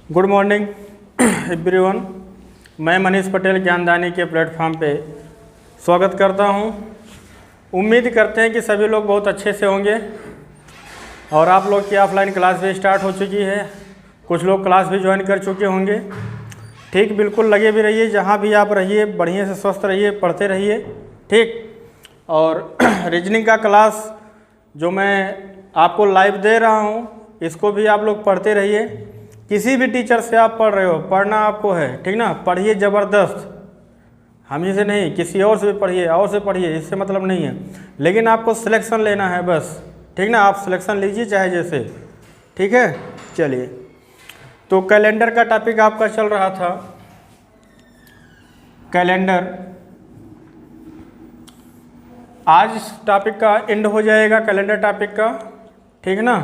Good morning everyone. मैं मनीष पटेल ज्ञानदानी के platform पे स्वागत करता हूं। उम्मीद करते हैं कि सभी लोग बहुत अच्छे से होंगे और आप लोग की ऑफलाइन क्लास भी स्टार्ट हो चुकी है। कुछ लोग क्लास भी ज्वाइन कर चुके होंगे। ठीक, बिल्कुल लगे भी रहिए, जहां भी आप रहिए बढ़िया से स्वस्थ रहिए, पढ़ते रहिए। ठीक, और रीजनिंग का क्लास जो मैं आपको लाइव दे रहा हूं, इसको भी आप लोग पढ़ते रहिए। किसी भी टीचर से आप पढ़ रहे हो, पढ़ना आपको है, ठीक ना। पढ़िए ज़बरदस्त, हम ही से नहीं, किसी और से भी पढ़िए, और से पढ़िए, इससे मतलब नहीं है, लेकिन आपको सिलेक्शन लेना है बस, ठीक ना। आप सिलेक्शन लीजिए चाहे जैसे, ठीक है। चलिए, तो कैलेंडर का टॉपिक आपका चल रहा था। कैलेंडर आज इस टॉपिक का एंड हो जाएगा, कैलेंडर टॉपिक का, ठीक ना।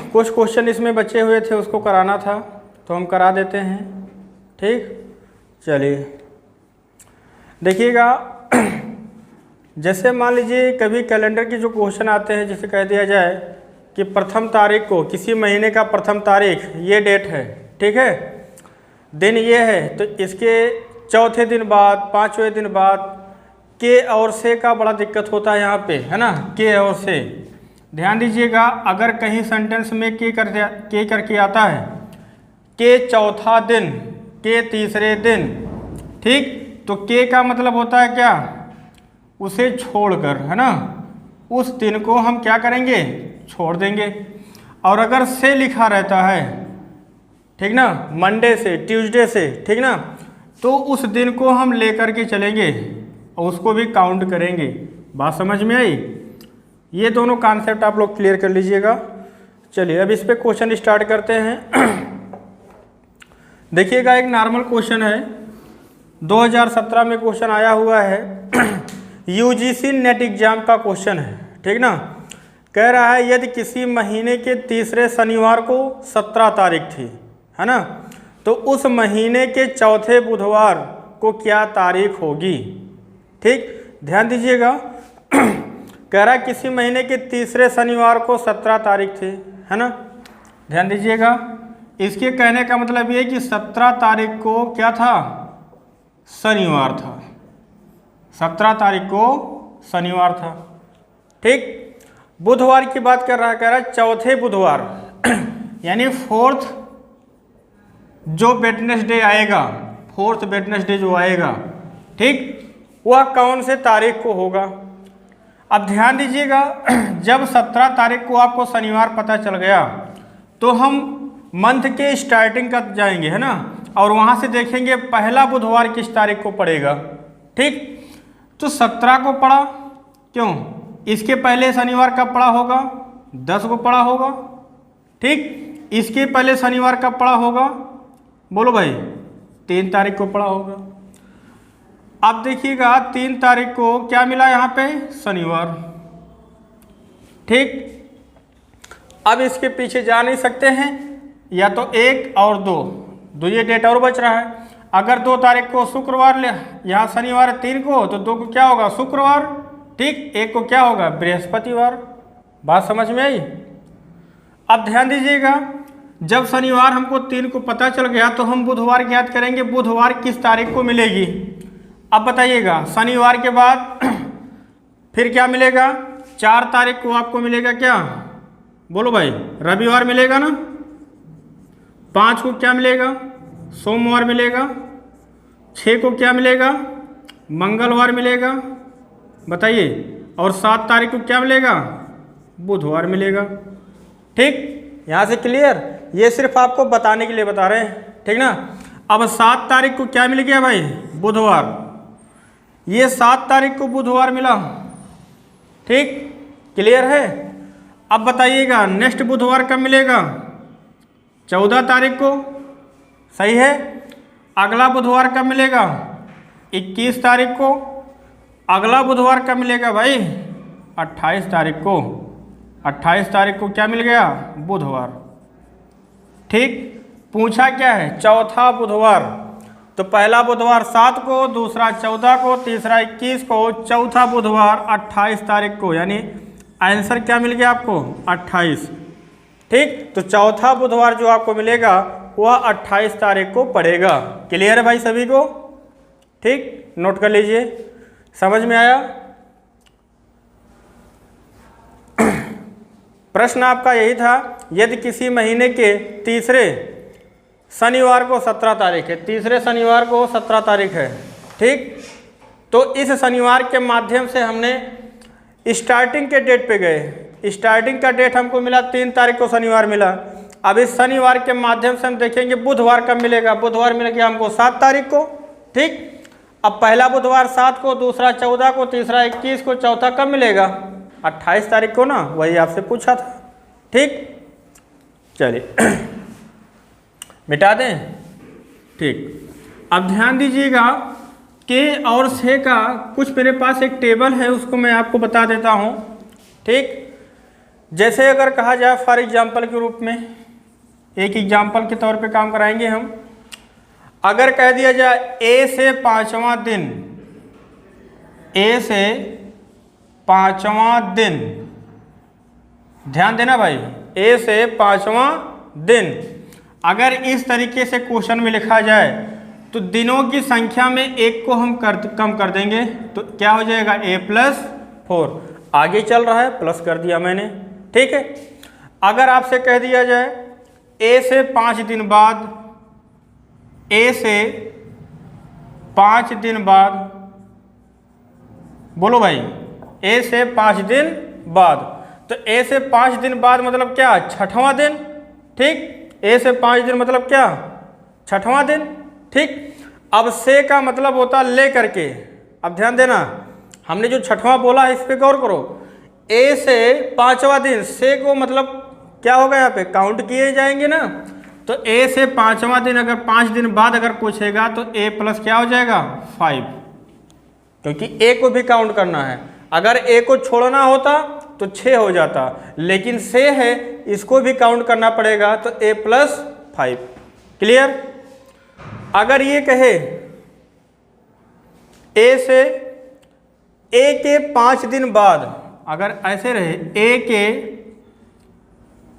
कुछ क्वेश्चन इसमें बचे हुए थे, उसको कराना था, तो हम करा देते हैं। ठीक, चलिए देखिएगा। जैसे मान लीजिए कभी कैलेंडर के जो क्वेश्चन आते हैं, जैसे कह दिया जाए कि प्रथम तारीख को, किसी महीने का प्रथम तारीख ये डेट है, ठीक है, दिन ये है, तो इसके चौथे दिन बाद, पाँचवें दिन बाद के और से का बड़ा दिक्कत होता है यहाँ पे, है ना। के और से ध्यान दीजिएगा। अगर कहीं सेंटेंस में के करके आता है, के चौथा दिन, के तीसरे दिन, ठीक, तो के का मतलब होता है क्या, उसे छोड़कर, है ना। उस दिन को हम क्या करेंगे, छोड़ देंगे। और अगर से लिखा रहता है, ठीक ना, मंडे से, ट्यूसडे से, ठीक ना, तो उस दिन को हम लेकर के चलेंगे और उसको भी काउंट करेंगे। बात समझ में आई? ये दोनों कॉन्सेप्ट आप लोग क्लियर कर लीजिएगा। चलिए अब इस पे क्वेश्चन स्टार्ट करते हैं। देखिएगा, एक नॉर्मल क्वेश्चन है, 2017 में क्वेश्चन आया हुआ है। यूजीसी नेट एग्जाम का क्वेश्चन है, ठीक ना। कह रहा है यदि किसी महीने के तीसरे शनिवार को 17 तारीख थी, है ना, तो उस महीने के चौथे बुधवार को क्या तारीख होगी। ठीक, ध्यान दीजिएगा। कह रहा है किसी महीने के तीसरे शनिवार को 17 तारीख थी, है ना। ध्यान दीजिएगा, इसके कहने का मतलब ये कि 17 तारीख को क्या था, शनिवार था। 17 तारीख को शनिवार था। ठीक, बुधवार की बात कर रहा है, कह रहा है चौथे बुधवार यानी फोर्थ जो वेडनेसडे आएगा, फोर्थ वेडनेसडे जो आएगा, ठीक, वह कौन से तारीख को होगा। अब ध्यान दीजिएगा, जब 17 तारीख को आपको शनिवार पता चल गया, तो हम मंथ के स्टार्टिंग का जाएंगे, है ना, और वहाँ से देखेंगे पहला बुधवार किस तारीख को पड़ेगा। ठीक, तो 17 को पड़ा, क्यों, इसके पहले शनिवार कब पड़ा होगा, 10 को पड़ा होगा। ठीक, इसके पहले शनिवार कब पड़ा होगा, बोलो भाई, 3 तारीख को पड़ा होगा। अब देखिएगा 3 तारीख को क्या मिला यहाँ पे, शनिवार। ठीक, अब इसके पीछे जा नहीं सकते हैं, या तो 1 और 2 ये डेट और बच रहा है। अगर 2 तारीख को शुक्रवार ले, यहाँ शनिवार 3 को, तो 2 को क्या होगा, शुक्रवार। ठीक, 1 को क्या होगा, बृहस्पतिवार। बात समझ में आई? अब ध्यान दीजिएगा, जब शनिवार हमको 3 को पता चल गया, तो हम बुधवार ज्ञात करेंगे, बुधवार किस तारीख को मिलेगी। अब बताइएगा, शनिवार के बाद फिर क्या मिलेगा, 4 तारीख को आपको मिलेगा क्या, बोलो भाई, रविवार मिलेगा ना। 5 को क्या मिलेगा, सोमवार मिलेगा। 6 को क्या मिलेगा, मंगलवार मिलेगा, बताइए। और 7 तारीख को क्या मिलेगा, बुधवार मिलेगा। ठीक, यहाँ से क्लियर? ये सिर्फ आपको बताने के लिए बता रहे हैं, ठीक ना। अब 7 तारीख को क्या मिल गया भाई, बुधवार। ये 7 तारीख को बुधवार मिला। ठीक, क्लियर है? अब बताइएगा नेक्स्ट बुधवार कब मिलेगा, 14 तारीख को, सही है। अगला बुधवार कब मिलेगा, 21 तारीख को। अगला बुधवार कब मिलेगा भाई, 28 तारीख को। 28 तारीख को क्या मिल गया, बुधवार। ठीक, पूछा क्या है, चौथा बुधवार। तो पहला बुधवार 7 को, दूसरा 14 को, तीसरा 21 को, चौथा बुधवार 28 तारीख को, यानी आंसर क्या मिल गया आपको, 28। ठीक। तो चौथा बुधवार जो आपको मिलेगा वह 28 तारीख को पड़ेगा। क्लियर है भाई सभी को? ठीक, नोट कर लीजिए। समझ में आया? प्रश्न आपका यही था, यदि किसी महीने के तीसरे शनिवार को 17 तारीख है, तीसरे शनिवार को 17 तारीख है, ठीक। तो इस शनिवार के माध्यम से हमने स्टार्टिंग के डेट पे गए। स्टार्टिंग का डेट हमको मिला 3 तारीख को शनिवार मिला। अब इस शनिवार के माध्यम से हम देखेंगे बुधवार कब मिलेगा। बुधवार मिलेगा हमको 7 तारीख को, ठीक। अब पहला बुधवार 7 को, दूसरा 14 को, तीसरा 21 को, चौथा कब मिलेगा? 28 तारीख को ना, वही आपसे पूछा था, ठीक। चलिए मिटा दें, ठीक। अब ध्यान दीजिएगा के और से का कुछ मेरे पास एक टेबल है, उसको मैं आपको बता देता हूँ, ठीक। जैसे अगर कहा जाए फॉर एग्जाम्पल के रूप में, एक एग्जाम्पल के तौर पे काम कराएंगे हम। अगर कह दिया जाए ए से 5वां दिन, ए से 5वां दिन, ध्यान देना भाई, ए से 5वां दिन अगर इस तरीके से क्वेश्चन में लिखा जाए तो दिनों की संख्या में एक को हम कम कर देंगे, तो क्या हो जाएगा? a+4। आगे चल रहा है, प्लस कर दिया मैंने, ठीक है। अगर आपसे कह दिया जाए a से 5 दिन बाद, a से 5 दिन बाद, बोलो भाई, a से 5 दिन बाद, तो a से 5 दिन बाद मतलब क्या? 6वां दिन, ठीक। a से 5 दिन मतलब क्या? 6वां दिन, ठीक। अब से का मतलब होता ले करके। अब ध्यान देना, हमने जो 6वां बोला है इस पे गौर करो। a से 5वां दिन, से को मतलब क्या होगा? यहाँ पे काउंट किए जाएंगे ना, तो a से 5वां दिन अगर 5 दिन बाद अगर पूछेगा तो a+ क्या हो जाएगा? 5, क्योंकि a को भी काउंट करना है। अगर a को छोड़ना होता तो 6 हो जाता, लेकिन से है, इसको भी काउंट करना पड़ेगा, तो a+5। क्लियर? अगर ये कहे a से a के 5 दिन बाद, अगर ऐसे रहे a के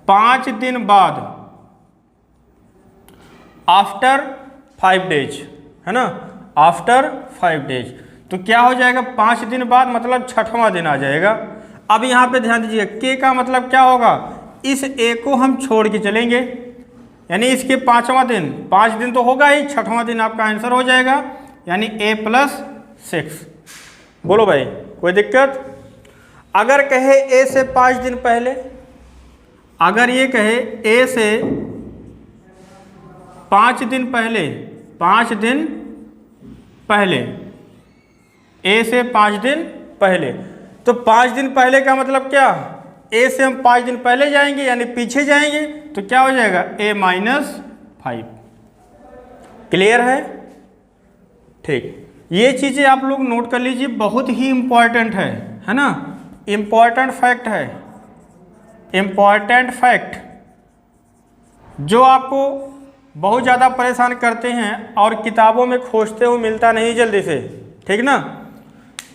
5 दिन बाद आफ्टर 5 डेज, है ना, आफ्टर 5 डेज, तो क्या हो जाएगा? 5 दिन बाद मतलब 6वां दिन आ जाएगा। अब यहाँ पे ध्यान दीजिए, के का मतलब क्या होगा? इस a को हम छोड़ के चलेंगे, यानी इसके 5वां दिन, 5 दिन तो होगा ही, 6वां दिन आपका आंसर हो जाएगा, यानी a+6। बोलो भाई, कोई दिक्कत? अगर कहे a से 5 दिन पहले, अगर ये कहे a से 5 दिन पहले, 5 दिन पहले, a से 5 दिन पहले, तो 5 दिन पहले का मतलब क्या? a से हम 5 दिन पहले जाएंगे यानी पीछे जाएंगे, तो क्या हो जाएगा? a-5। क्लियर है? ठीक, ये चीज़ें आप लोग नोट कर लीजिए, बहुत ही इम्पॉर्टेंट है ना, इम्पॉर्टेंट फैक्ट है, इम्पॉर्टेंट फैक्ट जो आपको बहुत ज़्यादा परेशान करते हैं और किताबों में खोजते हो मिलता नहीं जल्दी से, ठीक ना।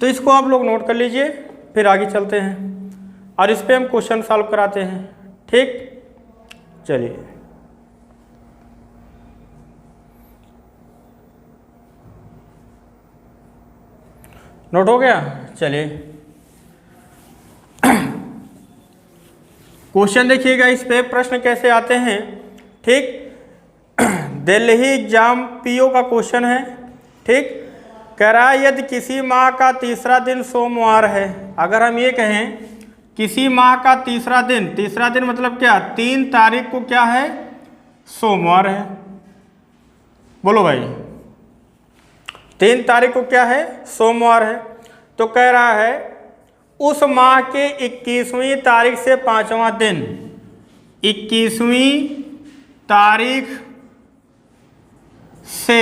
तो इसको आप लोग नोट कर लीजिए, फिर आगे चलते हैं और इस पे हम क्वेश्चन सॉल्व कराते हैं, ठीक। चलिए, नोट हो गया? चलिए क्वेश्चन देखिएगा, इस पे प्रश्न कैसे आते हैं, ठीक। दिल्ली एग्जाम पीओ का क्वेश्चन है, ठीक। कह रहा है यदि किसी माह का तीसरा दिन सोमवार है, अगर हम ये कहें किसी माह का तीसरा दिन मतलब क्या? 3 तारीख को क्या है? सोमवार है। बोलो भाई, 3 तारीख को क्या है? सोमवार है। तो कह रहा है उस माह के 21वीं तारीख से 5वां दिन, 21वीं तारीख से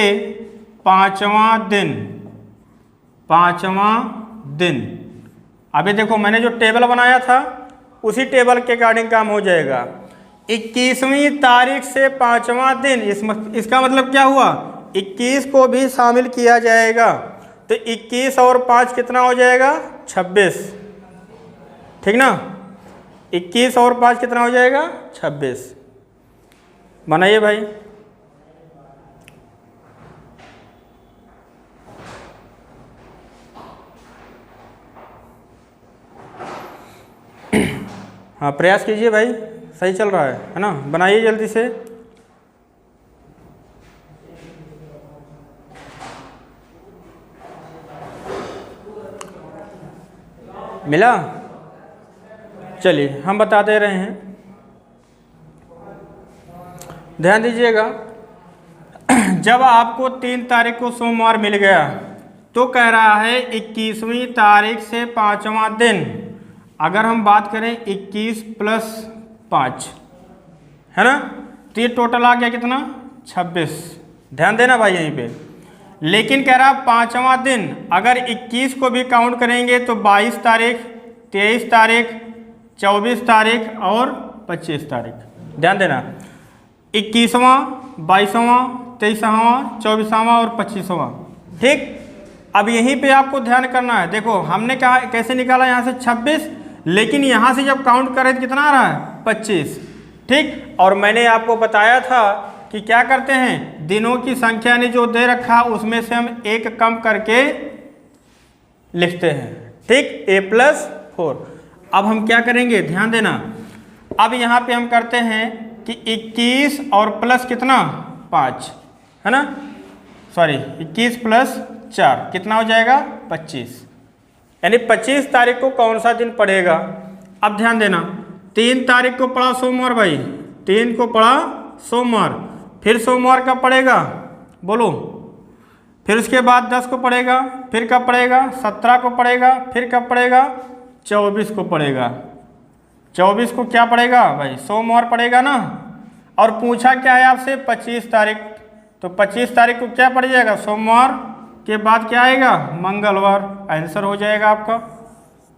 5वां दिन, 5वां दिन। अभी देखो मैंने जो टेबल बनाया था उसी टेबल के अकॉर्डिंग काम हो जाएगा। 21वीं तारीख से 5वां दिन, इसका मतलब क्या हुआ? 21 को भी शामिल किया जाएगा, तो 21 और 5 कितना हो जाएगा? 26, ठीक ना। 21 और 5 कितना हो जाएगा? 26। बनाइए भाई। हाँ प्रयास कीजिए भाई, सही चल रहा है ना? बनाइए जल्दी से। मिला? चलिए हम बता दे रहे हैं, ध्यान दीजिएगा। जब आपको 3 तारीख को सोमवार मिल गया तो कह रहा है 21वीं तारीख से 5वां दिन, अगर हम बात करें 21 + 5 है ना, तो ये टोटल आ गया कितना? 26। ध्यान देना भाई यहीं पे। लेकिन कह रहा 5वां दिन, अगर 21 को भी काउंट करेंगे तो 22 तारीख, 23 तारीख, 24 तारीख और 25 तारीख। ध्यान देना, 21वां, 22वां, 23वां, 24वां और 25वां। ठीक, अब यहीं पे आपको ध्यान करना है। देखो हमने कहा कैसे निकाला यहाँ से 26, लेकिन यहाँ से जब काउंट करें तो कितना आ रहा है? 25। ठीक, और मैंने आपको बताया था कि क्या करते हैं, दिनों की संख्या ने जो दे रखा उसमें से हम एक कम करके लिखते हैं। ठीक, a+4। अब हम क्या करेंगे, ध्यान देना। अब यहाँ पे हम करते हैं कि 21 और प्लस कितना? 5 है ना, सॉरी 21 + 4 कितना हो जाएगा? 25। यानी 25 तारीख को कौन सा दिन पड़ेगा? अब ध्यान देना, 3 तारीख को पड़ा सोमवार भाई, 3 को पड़ा सोमवार, फिर सोमवार कब पड़ेगा बोलो? फिर उसके बाद 10 को पड़ेगा, फिर कब पड़ेगा? 17 को पड़ेगा, फिर कब पड़ेगा? 24 को पड़ेगा। 24 को क्या पड़ेगा भाई? सोमवार पड़ेगा ना। और पूछा क्या है आपसे? 25 तारीख, तो 25 तारीख को क्या पड़ जाएगा? सोमवार के बाद क्या आएगा? मंगलवार। आंसर हो जाएगा आपका।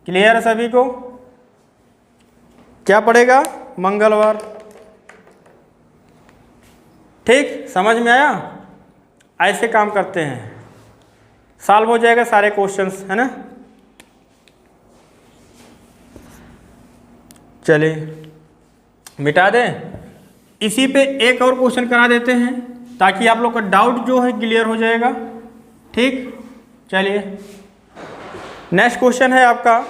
क्लियर है सभी को? क्या पड़ेगा? मंगलवार। ठीक, समझ में आया? ऐसे काम करते हैं, सॉल्व हो जाएगा सारे क्वेश्चंस, है ना। चलिए मिटा दें, इसी पे एक और क्वेश्चन करा देते हैं ताकि आप लोग का डाउट जो है क्लियर हो जाएगा। ठीक, चलिए नेक्स्ट क्वेश्चन है आपका,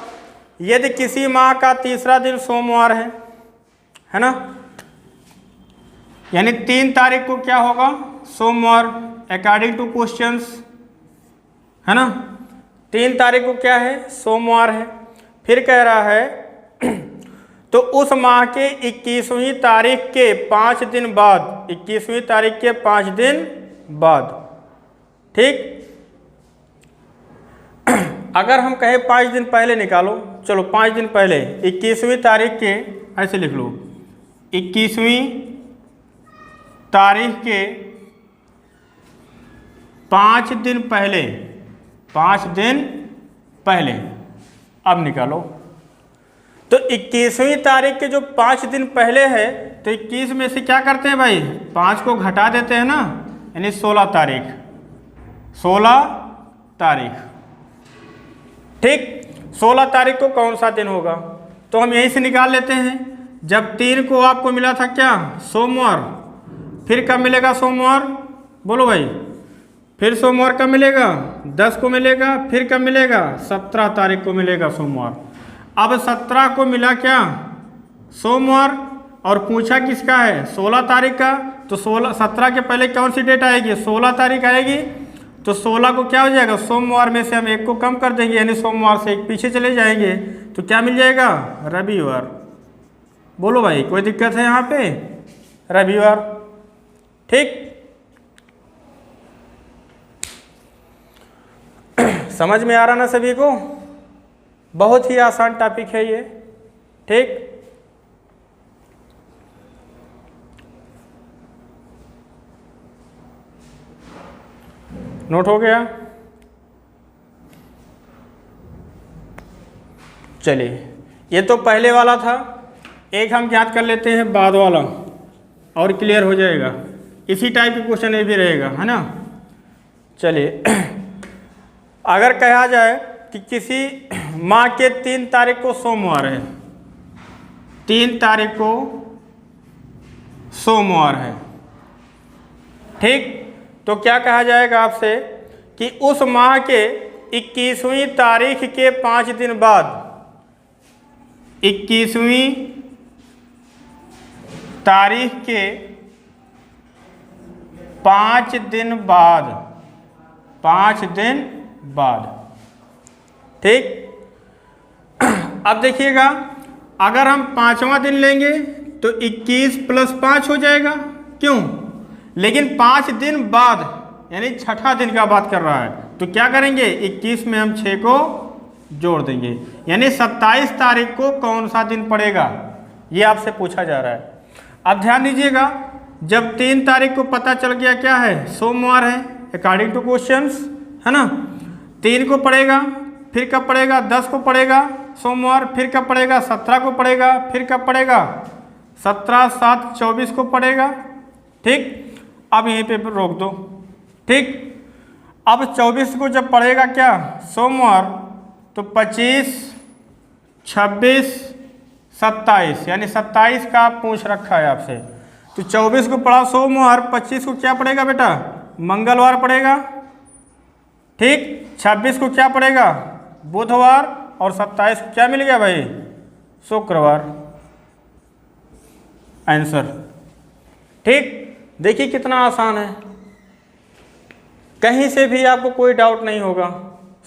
यदि किसी माह का तीसरा दिन सोमवार है ना, यानी 3 तारीख को क्या होगा? सोमवार, अकॉर्डिंग टू क्वेश्चंस, है ना। 3 तारीख को क्या है? सोमवार है। फिर कह रहा है तो उस माह के 21वीं तारीख के 5 दिन बाद, 21वीं तारीख के 5 दिन बाद, ठीक। अगर हम कहें 5 दिन पहले निकालो, चलो 5 दिन पहले 21वीं तारीख के, ऐसे लिख लो, 21वीं तारीख के 5 दिन पहले, 5 दिन पहले, अब निकालो। तो 21वीं तारीख के जो 5 दिन पहले है, तो 21 में से क्या करते हैं भाई? 5 को घटा देते हैं ना, यानी 16 तारीख, 16 तारीख, ठीक। 16 तारीख को कौन सा दिन होगा? तो हम यहीं से निकाल लेते हैं। जब 3 को आपको मिला था क्या? सोमवार, फिर कब मिलेगा सोमवार? बोलो भाई। फिर सोमवार कब मिलेगा? 10 को मिलेगा, फिर कब मिलेगा? 17 तारीख को मिलेगा सोमवार। अब 17 को मिला क्या? सोमवार, और पूछा किसका है? 16 तारीख का। तो 17 के पहले कौन सी डेट आएगी? 16 तारीख आएगी। तो 16 को क्या हो जाएगा? सोमवार में से हम एक को कम कर देंगे, यानी सोमवार से एक पीछे चले जाएंगे, तो क्या मिल जाएगा? रविवार। बोलो भाई, कोई दिक्कत है यहाँ पे? रविवार, ठीक। समझ में आ रहा ना सभी को? बहुत ही आसान टॉपिक है ये, ठीक। नोट हो गया? चलिए, ये तो पहले वाला था, एक हम याद कर लेते हैं बाद वाला, और क्लियर हो जाएगा। इसी टाइप के क्वेश्चन ये भी रहेगा, है ना। चलिए, अगर कहा जाए कि किसी माह के 3 तारीख को सोमवार है, 3 तारीख को सोमवार है, ठीक। तो क्या कहा जाएगा आपसे कि उस माह के 21वीं तारीख के 5 दिन बाद, 21वीं तारीख के 5 दिन बाद, 5 दिन बाद, ठीक। अब देखिएगा, अगर हम 5वां दिन लेंगे तो 21 + 5 हो जाएगा, क्यों? लेकिन 5 दिन बाद यानी छठा दिन का बात कर रहा है, तो क्या करेंगे, 21 में हम 6 को जोड़ देंगे, यानी 27 तारीख को कौन सा दिन पड़ेगा, ये आपसे पूछा जा रहा है। अब ध्यान दीजिएगा, जब 3 तारीख को पता चल गया क्या है, सोमवार है अकॉर्डिंग टू क्वेश्चंस, है ना। 3 को पड़ेगा, फिर कब पड़ेगा, 10 को पड़ेगा सोमवार, फिर कब पड़ेगा, 17 को पड़ेगा, फिर कब पड़ेगा, 17, 7, 24 को पड़ेगा, ठीक। अब यहीं पे रोक दो, ठीक। अब 24 को जब पड़ेगा क्या, सोमवार, तो 25, 26, 27, यानी 27 का पूछ रखा है आपसे, तो 24 को पड़ा सोमवार, 25 को क्या पड़ेगा बेटा, मंगलवार पड़ेगा, ठीक। 26 को क्या पड़ेगा, बुधवार, और 27 को क्या मिल गया भाई, शुक्रवार, आंसर, ठीक। देखिए कितना आसान है, कहीं से भी आपको कोई डाउट नहीं होगा,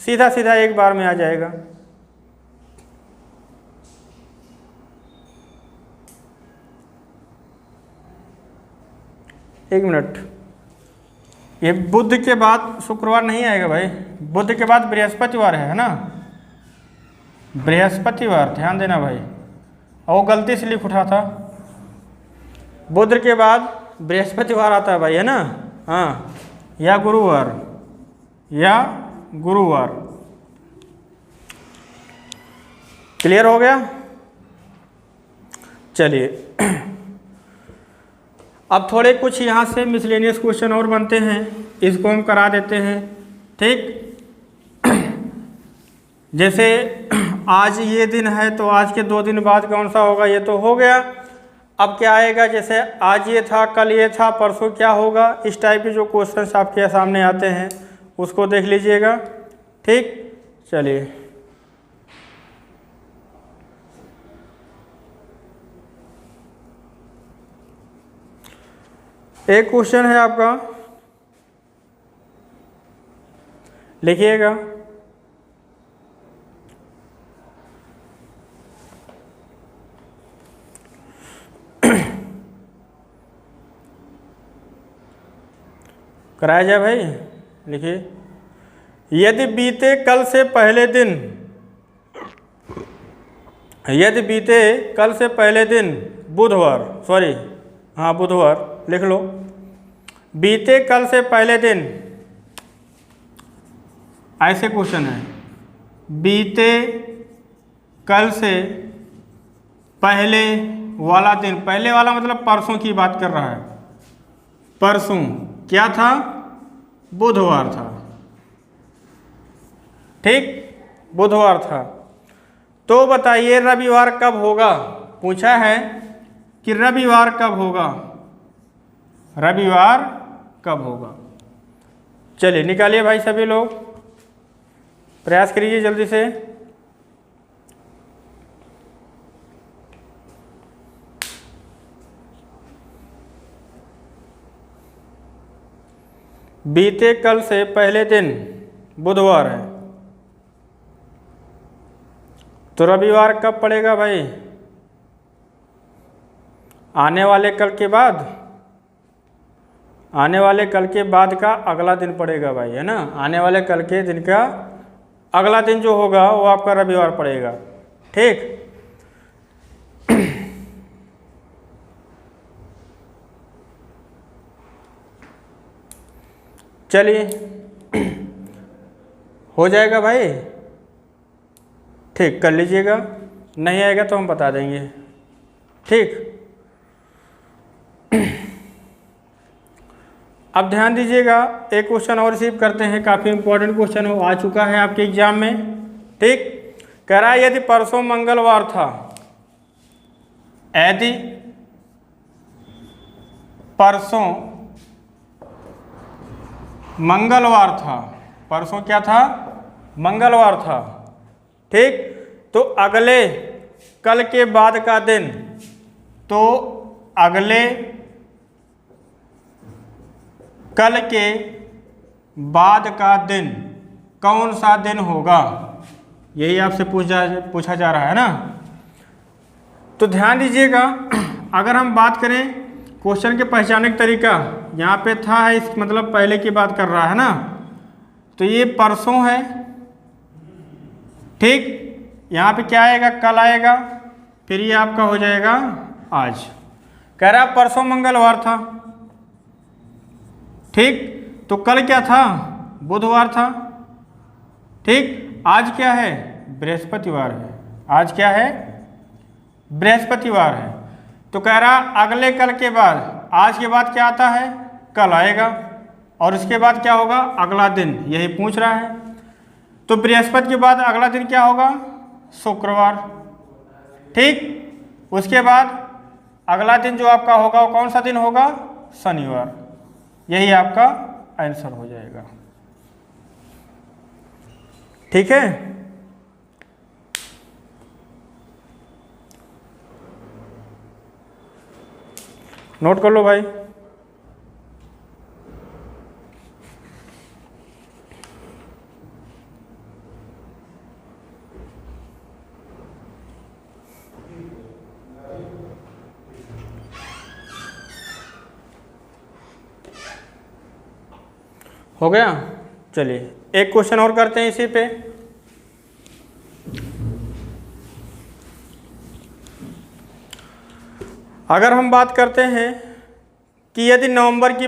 सीधा सीधा एक बार में आ जाएगा। एक मिनट, ये बुध के बाद शुक्रवार नहीं आएगा भाई, बुध के बाद बृहस्पतिवार है ना, बृहस्पतिवार, ध्यान देना भाई, और गलती से लिख उठा था, बुध के बाद बृहस्पतिवार आता है भाई, है ना, हाँ, या गुरुवार, या गुरुवार, क्लियर हो गया। चलिए अब थोड़े कुछ यहाँ से मिसलेनियस क्वेश्चन और बनते हैं, इसको हम करा देते हैं, ठीक। जैसे आज ये दिन है, तो आज के 2 दिन बाद कौन सा होगा, ये तो हो गया। अब क्या आएगा, जैसे आज ये था, कल ये था, परसों क्या होगा, इस टाइप के जो क्वेश्चंस आपके सामने आते हैं उसको देख लीजिएगा, ठीक। चलिए एक क्वेश्चन है आपका, लिखिएगा, कराया जाए भाई, लिखिए, यदि बीते कल से पहले दिन, यदि बीते कल से पहले दिन बुधवार, सॉरी हाँ बुधवार लिख लो, बीते कल से पहले दिन, ऐसे क्वेश्चन है, बीते कल से पहले वाला दिन, पहले वाला मतलब परसों की बात कर रहा है, परसों क्या था, बुधवार था, ठीक, बुधवार था। तो बताइए रविवार कब होगा, पूछा है कि रविवार कब होगा, रविवार कब होगा। चलिए निकालिए भाई, सभी लोग प्रयास करिए जल्दी से। बीते कल से पहले दिन बुधवार है, तो रविवार कब पड़ेगा भाई, आने वाले कल के बाद, आने वाले कल के बाद का अगला दिन पड़ेगा भाई, है ना, आने वाले कल के दिन का अगला दिन जो होगा वो आपका रविवार पड़ेगा, ठीक। चलिए हो जाएगा भाई, ठीक, कर लीजिएगा, नहीं आएगा तो हम बता देंगे, ठीक। अब ध्यान दीजिएगा, एक क्वेश्चन और रिसीव करते हैं, काफ़ी इंपॉर्टेंट क्वेश्चन हो, आ चुका है आपके एग्जाम में, ठीक। कह रहा है यदि परसों मंगलवार था, यदि परसों मंगलवार था, परसों क्या था, मंगलवार था, ठीक, तो अगले कल के बाद का दिन, तो अगले कल के बाद का दिन कौन सा दिन होगा, यही आपसे पूछा जा रहा है ना। तो ध्यान दीजिएगा, अगर हम बात करें क्वेश्चन के पहचानने का तरीका, यहाँ पे था है, इस मतलब पहले की बात कर रहा है ना, तो ये परसों है, ठीक, यहाँ पे क्या आएगा, कल आएगा, फिर ये आपका हो जाएगा आज। कह रहा परसों मंगलवार था, ठीक, तो कल क्या था, बुधवार था, ठीक, आज क्या है, बृहस्पतिवार है, आज क्या है, बृहस्पतिवार है। तो कह रहा अगले कल के बाद, आज के बाद क्या आता है, कल आएगा, और उसके बाद क्या होगा, अगला दिन, यही पूछ रहा है। तो बृहस्पति के बाद अगला दिन क्या होगा, शुक्रवार, ठीक, उसके बाद अगला दिन जो आपका होगा वो कौन सा दिन होगा, शनिवार, यही आपका आंसर हो जाएगा, ठीक है। नोट कर लो भाई। हो गया, चलिए एक क्वेश्चन और करते हैं इसी पे। अगर हम बात करते हैं कि यदि नवंबर की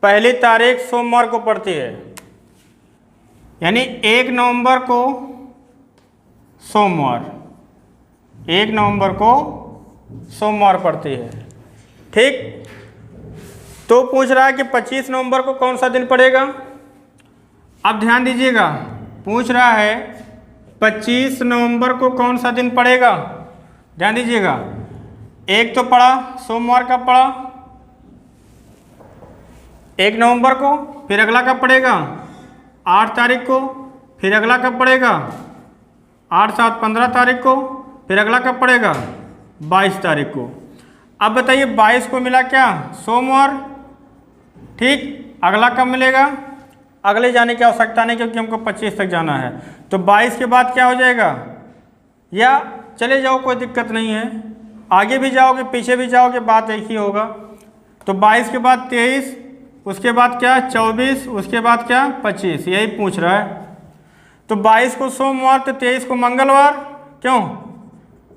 पहली तारीख सोमवार को पड़ती है, यानी 1 नवंबर को सोमवार, 1 नवंबर को सोमवार पड़ती है, ठीक, तो पूछ रहा है कि 25 नवंबर को कौन सा दिन पड़ेगा। अब ध्यान दीजिएगा, पूछ रहा है 25 नवंबर को कौन सा दिन पड़ेगा, ध्यान दीजिएगा, एक तो पड़ा सोमवार का पड़ा 1 नवंबर को, फिर अगला कब पड़ेगा 8 तारीख को, फिर अगला कब पड़ेगा 8, 7, 15 तारीख को, फिर अगला कब पड़ेगा 22 तारीख को। अब बताइए 22 को मिला क्या, सोमवार, ठीक, अगला कब मिलेगा, अगले जाने की आवश्यकता नहीं क्योंकि हमको 25 तक जाना है, तो 22 के बाद क्या हो जाएगा, या चले जाओ कोई दिक्कत नहीं है, आगे भी जाओगे पीछे भी जाओगे बात एक ही होगा। तो 22 के बाद 23, उसके बाद क्या 24, उसके बाद क्या 25, यही पूछ रहा है। तो 22 को सोमवार, तो 23 को मंगलवार, क्यों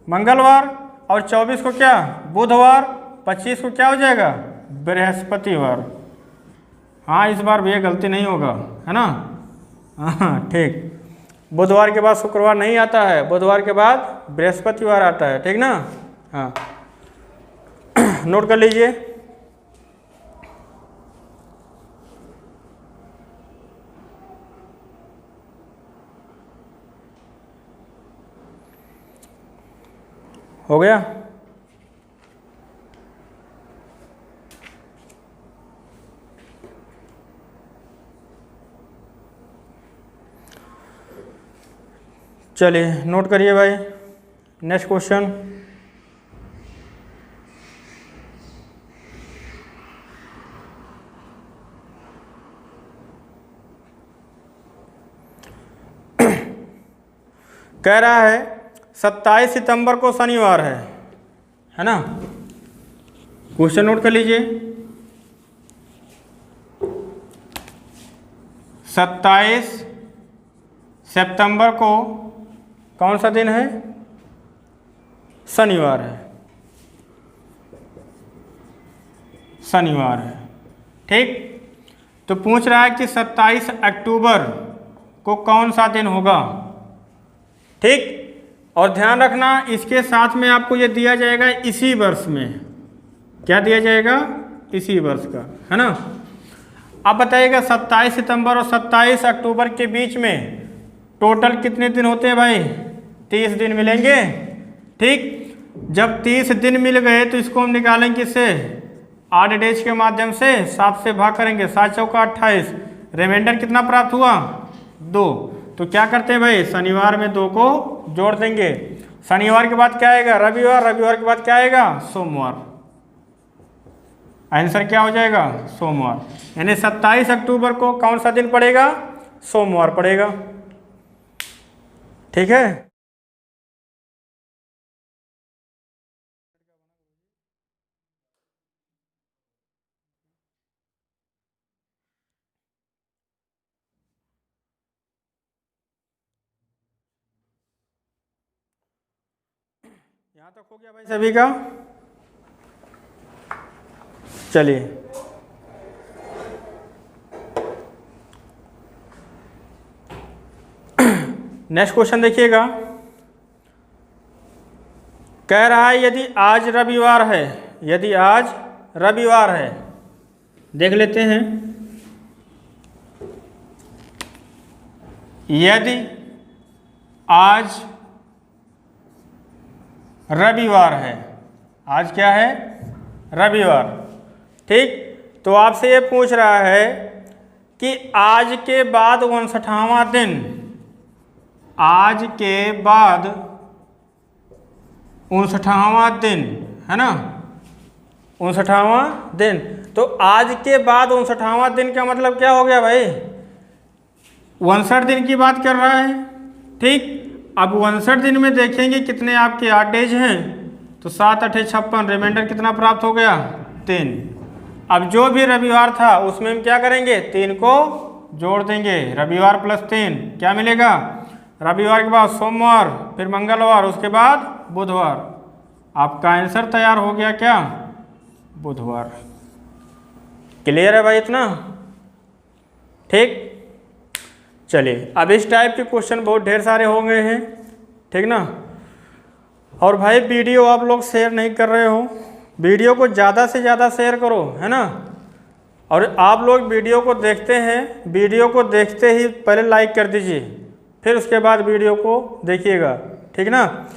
मंगलवार, और 24 को क्या बुधवार, 25 को क्या हो जाएगा बृहस्पतिवार। हाँ इस बार भी ये गलती नहीं होगा, है ना, हाँ ठीक, बुधवार के बाद शुक्रवार नहीं आता है, बुधवार के बाद बृहस्पतिवार आता है, ठीक ना, हाँ नोट कर लीजिए। हो गया, चलिए नोट करिए भाई। नेक्स्ट क्वेश्चन, कह रहा है 27 सितंबर को शनिवार है ना, क्वेश्चन नोट कर लीजिए। 27 सितंबर को कौन सा दिन है, शनिवार है, शनिवार है, ठीक। तो पूछ रहा है कि 27 अक्टूबर को कौन सा दिन होगा, ठीक। और ध्यान रखना इसके साथ में आपको ये दिया जाएगा इसी वर्ष में, क्या दिया जाएगा, इसी वर्ष का, है ना। अब बताइएगा 27 सितंबर और 27 अक्टूबर के बीच में टोटल कितने दिन होते हैं भाई, 30 दिन मिलेंगे, ठीक, जब 30 दिन मिल गए तो इसको हम निकालेंगे किससे, ऑड डेज के माध्यम से 7 से भाग करेंगे, 7 चौका 28, रिमाइंडर कितना प्राप्त हुआ 2। तो क्या करते हैं भाई, शनिवार में 2 को जोड़ देंगे। शनिवार के बाद क्या आएगा रविवार, रविवार के बाद क्या आएगा सोमवार। आंसर क्या हो जाएगा सोमवार, यानी 27 अक्टूबर को कौन सा दिन पड़ेगा, सोमवार पड़ेगा। ठीक है, यहां तक हो गया भाई सभी का। चलिए नेक्स्ट क्वेश्चन देखिएगा, कह रहा है यदि आज रविवार है, यदि आज रविवार है, देख लेते हैं, यदि आज रविवार है, आज क्या है रविवार, ठीक, तो आपसे ये पूछ रहा है कि आज के बाद 59वां दिन, आज के बाद 59वां दिन है ना, 59वां दिन, तो आज के बाद 59वां दिन का मतलब क्या हो गया भाई, 59 दिन की बात कर रहा है। ठीक, अब 59 दिन में देखेंगे कितने आपके 8 डेज हैं, तो 7 8 56, रिमाइंडर कितना प्राप्त हो गया 3। अब जो भी रविवार था उसमें हम क्या करेंगे, 3 को जोड़ देंगे, रविवार प्लस 3 क्या मिलेगा, रविवार के बाद सोमवार, फिर मंगलवार, उसके बाद बुधवार। आपका आंसर तैयार हो गया क्या, बुधवार। क्लियर है भाई इतना, ठीक। चलिए अब इस टाइप के क्वेश्चन बहुत ढेर सारे हो गए हैं, ठीक ना। और भाई वीडियो आप लोग शेयर नहीं कर रहे हो, वीडियो को ज़्यादा से ज़्यादा शेयर करो, है ना। और आप लोग वीडियो को देखते हैं, वीडियो को देखते ही पहले लाइक कर दीजिए, फिर उसके बाद वीडियो को देखिएगा, ठीक ना।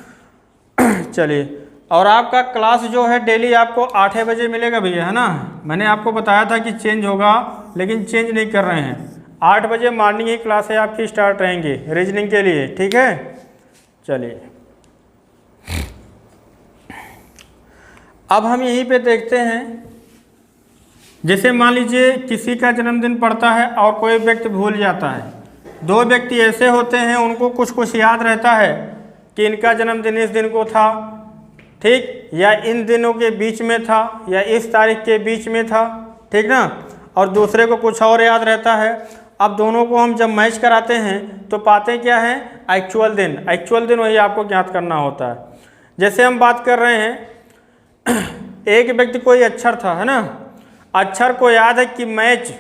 चलिए, और आपका क्लास जो है डेली आपको 8 बजे मिलेगा भैया, है ना। मैंने आपको बताया था कि चेंज होगा, लेकिन चेंज नहीं कर रहे हैं। 8 बजे मॉर्निंग ही क्लासें आपकी स्टार्ट रहेंगी रीजनिंग के लिए, ठीक है। चलिए अब हम यहीं पे देखते हैं, जैसे मान लीजिए किसी का जन्मदिन पड़ता है और कोई व्यक्ति भूल जाता है। 2 व्यक्ति ऐसे होते हैं उनको कुछ कुछ याद रहता है कि इनका जन्मदिन इस दिन को था, ठीक, या इन दिनों के बीच में था, या इस तारीख के बीच में था, ठीक ना। और दूसरे को कुछ और याद रहता है। अब दोनों को हम जब मैच कराते हैं तो पाते क्या है, एक्चुअल दिन, एक्चुअल दिन वही आपको ज्ञात करना होता है। जैसे हम बात कर रहे हैं, एक व्यक्ति कोई अक्षर था, है ना, अक्षर को याद है कि मैच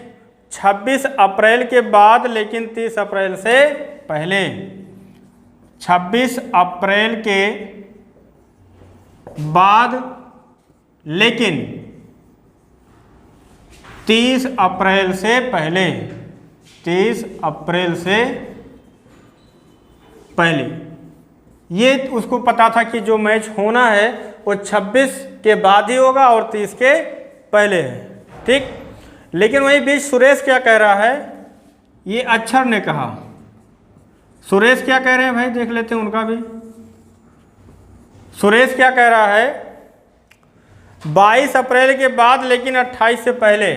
26 अप्रैल के बाद लेकिन 30 अप्रैल से पहले, 26 अप्रैल के बाद लेकिन 30 अप्रैल से पहले, 30 अप्रैल से पहले। ये उसको पता था कि जो मैच होना है वो 26 के बाद ही होगा और 30 के पहले है, ठीक। लेकिन वही बीच सुरेश क्या कह रहा है, ये अक्षर ने कहा, सुरेश क्या कह रहे हैं भाई देख लेते हैं उनका भी। सुरेश क्या कह रहा है, 22 अप्रैल के बाद लेकिन 28 से पहले,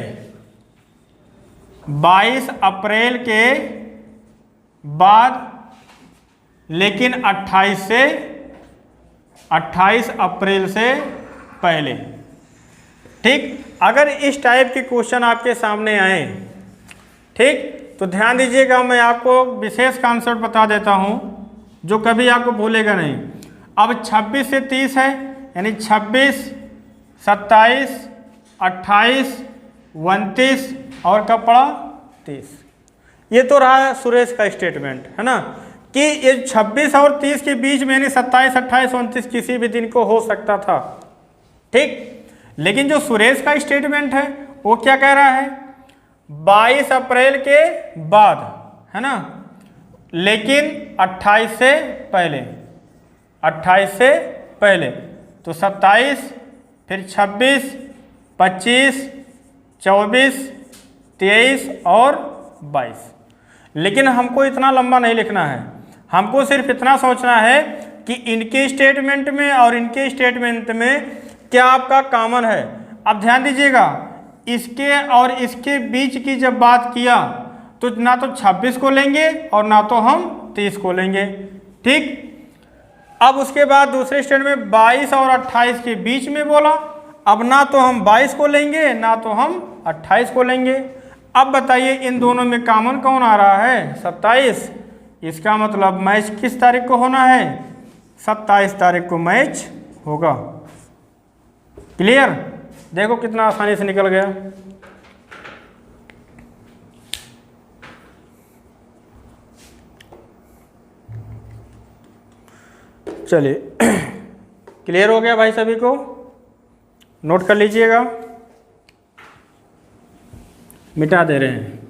22 अप्रैल के बाद लेकिन 28 अप्रैल से पहले, ठीक। अगर इस टाइप के क्वेश्चन आपके सामने आए, ठीक, तो ध्यान दीजिएगा, मैं आपको विशेष कॉन्सेप्ट बता देता हूं जो कभी आपको भूलेगा नहीं। अब 26 से 30 है, यानी 26, 27, 28, 29 और कब पड़ा 30। ये तो रहा सुरेश का स्टेटमेंट, है ना, कि ये 26 और 30 के बीच में यानी 27, 28, 29 किसी भी दिन को हो सकता था, ठीक। लेकिन जो सुरेश का स्टेटमेंट है वो क्या कह रहा है, 22 अप्रैल के बाद, है ना, लेकिन 28 से पहले, 28 से पहले, तो 27, फिर 26, 25, 24, 23 और 22। लेकिन हमको इतना लंबा नहीं लिखना है, हमको सिर्फ इतना सोचना है कि इनके स्टेटमेंट में और इनके स्टेटमेंट में क्या आपका कॉमन है। अब ध्यान दीजिएगा, इसके और इसके बीच की जब बात किया तो ना तो 26 को लेंगे और ना तो हम 30 को लेंगे, ठीक। अब उसके बाद दूसरे स्टेटमेंट में 22 और 28 के बीच में बोला, अब ना तो हम 22 को लेंगे ना तो हम 28 को लेंगे। अब बताइए इन दोनों में कॉमन कौन आ रहा है? 27। इसका मतलब मैच किस तारीख को होना है? 27 तारीख को मैच होगा। क्लियर? देखो कितना आसानी से निकल गया। चलिए क्लियर हो गया भाई सभी को? नोट कर लीजिएगा, मिटा दे रहे हैं।